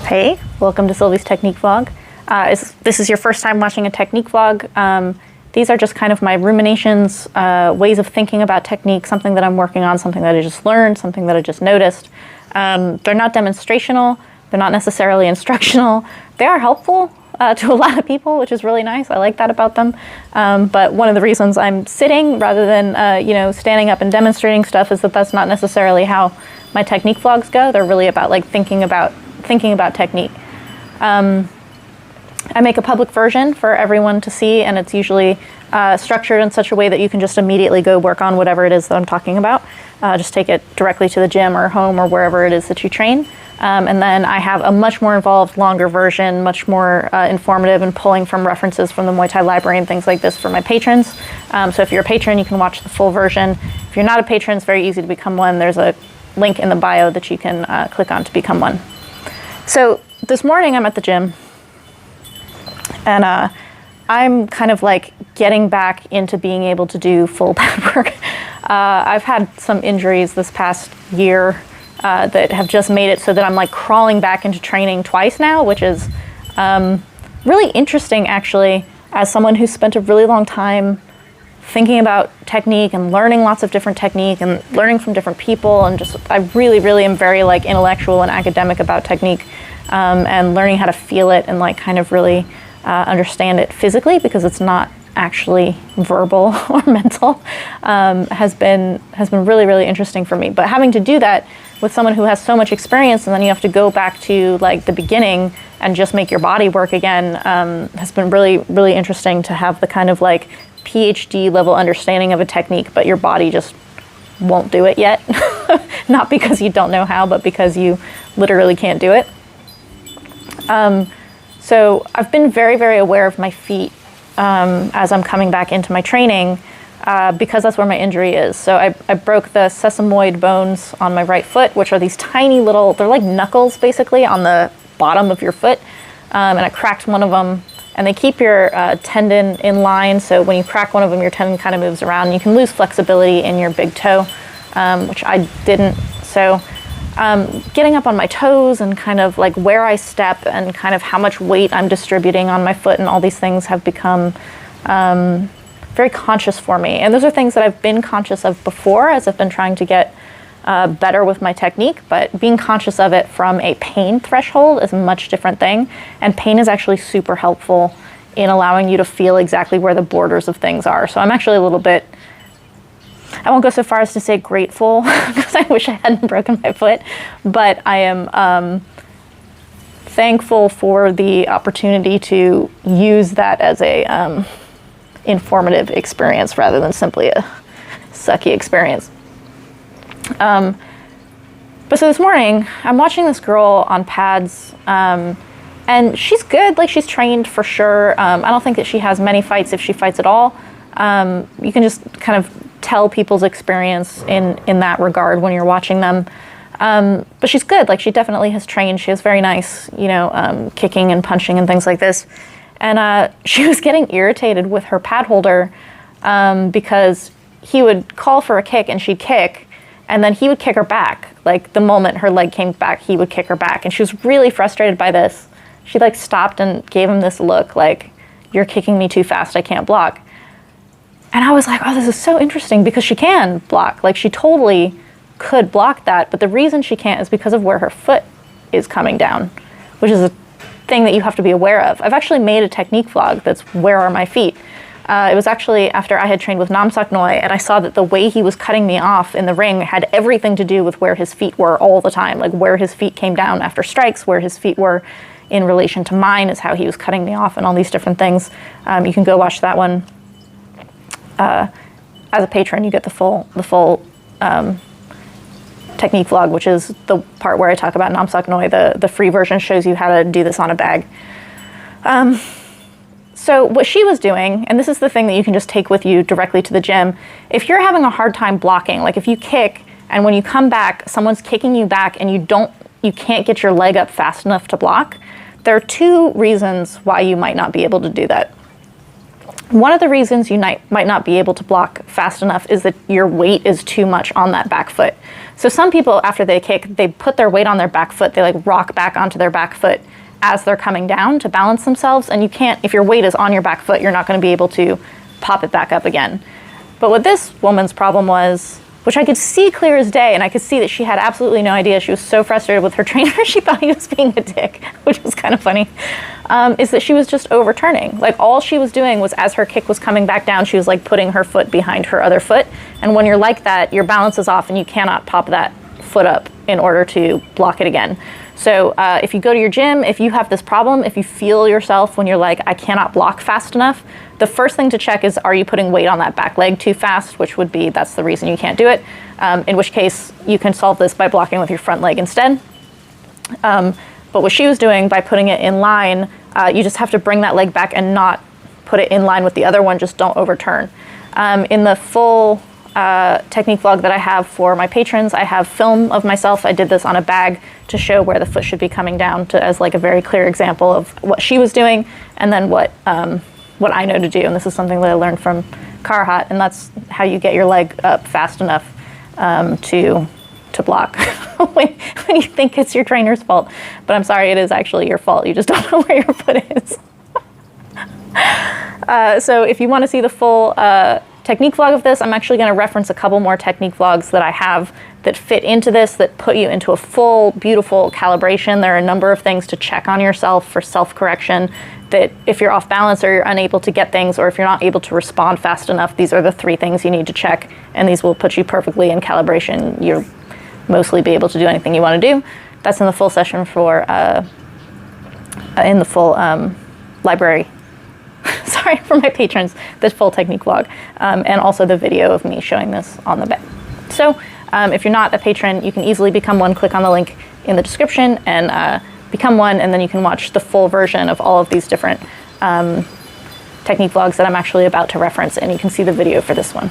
Hey, welcome to Sylvie's Technique Vlog. If this is your first time watching a technique vlog, these are just kind of my ruminations, ways of thinking about technique, something that I'm working on, something that I just learned, something that I just noticed. They're not demonstrational, they're not necessarily instructional. They are helpful to a lot of people, which is really nice. I like that about them. But one of the reasons I'm sitting rather than standing up and demonstrating stuff is that that's not necessarily how my technique vlogs go. They're really about like thinking about technique. I make a public version for everyone to see, and it's usually structured in such a way that you can just immediately go work on whatever it is that I'm talking about. Just take it directly to the gym or home or wherever it is that you train. And then I have a much more involved, longer version, much more informative and pulling from references from the Muay Thai library and things like this for my patrons. So if you're a patron, you can watch the full version. If you're not a patron, it's very easy to become one. There's a link in the bio that you can click on to become one. So this morning I'm at the gym, and I'm kind of like getting back into being able to do full pad work. I've had some injuries this past year that have just made it so that I'm like crawling back into training twice now, which is really interesting actually, as someone who's spent a really long time thinking about technique and learning lots of different technique and learning from different people, and just I really am very like intellectual and academic about technique, and learning how to feel it and like kind of really understand it physically, because it's not actually verbal or mental, has been really interesting for me. But having to do that with someone who has so much experience, and then you have to go back to like the beginning and just make your body work again, has been really interesting to have the kind of like PhD level understanding of a technique, but your body just won't do it yet. Not because you don't know how, but because you literally can't do it. So I've been very aware of my feet as I'm coming back into my training, because that's where my injury is. So I broke the sesamoid bones on my right foot, which are these tiny little, they're like knuckles basically on the bottom of your foot, and I cracked one of them. And they keep your tendon in line, so when you crack one of them, your tendon kind of moves around, and you can lose flexibility in your big toe, which I didn't. So getting up on my toes and kind of like where I step and kind of how much weight I'm distributing on my foot and all these things have become very conscious for me. And those are things that I've been conscious of before as I've been trying to get better with my technique, but being conscious of it from a pain threshold is a much different thing. And pain is actually super helpful in allowing you to feel exactly where the borders of things are. So I'm actually a little bit, I won't go so far as to say grateful, because I wish I hadn't broken my foot, but I am thankful for the opportunity to use that as a informative experience rather than simply a sucky experience. But so this morning, I'm watching this girl on pads, and she's good, like she's trained for sure. I don't think that she has many fights, if she fights at all. You can just kind of tell people's experience in that regard when you're watching them. But she's good, like she definitely has trained. She has very nice, kicking and punching and things like this. And she was getting irritated with her pad holder, because he would call for a kick and she'd kick, and then he would kick her back. Like the moment her leg came back, he would kick her back. And she was really frustrated by this. She like stopped and gave him this look like, you're kicking me too fast, I can't block. And I was like, oh, this is so interesting, because she can block. Like she totally could block that, but the reason she can't is because of where her foot is coming down, which is a thing that you have to be aware of. I've actually made a technique vlog that's where are my feet. It was actually after I had trained with Nam Sok Noi, and I saw that the way he was cutting me off in the ring had everything to do with where his feet were all the time, like where his feet came down after strikes, where his feet were in relation to mine is how he was cutting me off, and all these different things. You can go watch that one. As a patron, you get the full technique vlog, which is the part where I talk about Nam Sok Noi. The free version shows you how to do this on a bag. So what she was doing, and this is the thing that you can just take with you directly to the gym, if you're having a hard time blocking, like if you kick and when you come back, someone's kicking you back and you can't get your leg up fast enough to block, there are two reasons why you might not be able to do that. One of the reasons you might not be able to block fast enough is that your weight is too much on that back foot. So some people, after they kick, they put their weight on their back foot, they like rock back onto their back foot as they're coming down to balance themselves, and you can't, if your weight is on your back foot, you're not going to be able to pop it back up again. But what this woman's problem was, which I could see clear as day, and I could see that she had absolutely no idea. She was so frustrated with her trainer, she thought he was being a dick, which was kind of funny, is that she was just overturning. Like, all she was doing was, as her kick was coming back down, she was like putting her foot behind her other foot. And when you're like that, your balance is off and you cannot pop that foot up in order to block it again. So if you go to your gym, if you have this problem, if you feel yourself when you're like, I cannot block fast enough, the first thing to check is, are you putting weight on that back leg too fast, which would be, that's the reason you can't do it. In which case, you can solve this by blocking with your front leg instead. But what she was doing, by putting it in line, you just have to bring that leg back and not put it in line with the other one, just don't overturn. In the full technique vlog that I have for my patrons, I have film of myself. I did this on a bag to show where the foot should be coming down, as like a very clear example of what she was doing, and then what I know to do. And this is something that I learned from Carhot, and that's how you get your leg up fast enough to block when you think it's your trainer's fault. But I'm sorry, it is actually your fault. You just don't know where your foot is. So if you want to see the full technique vlog of this, I'm actually going to reference a couple more technique vlogs that I have that fit into this, that put you into a full, beautiful calibration. There are a number of things to check on yourself for self-correction, that if you're off balance or you're unable to get things, or if you're not able to respond fast enough, these are the 3 things you need to check, and these will put you perfectly in calibration. You'll mostly be able to do anything you want to do. That's in the full session for, in the full library. Sorry, for my patrons, this full technique vlog, and also the video of me showing this on the bed. So if you're not a patron, you can easily become one. Click on the link in the description and become one, and then you can watch the full version of all of these different technique vlogs that I'm actually about to reference, and you can see the video for this one.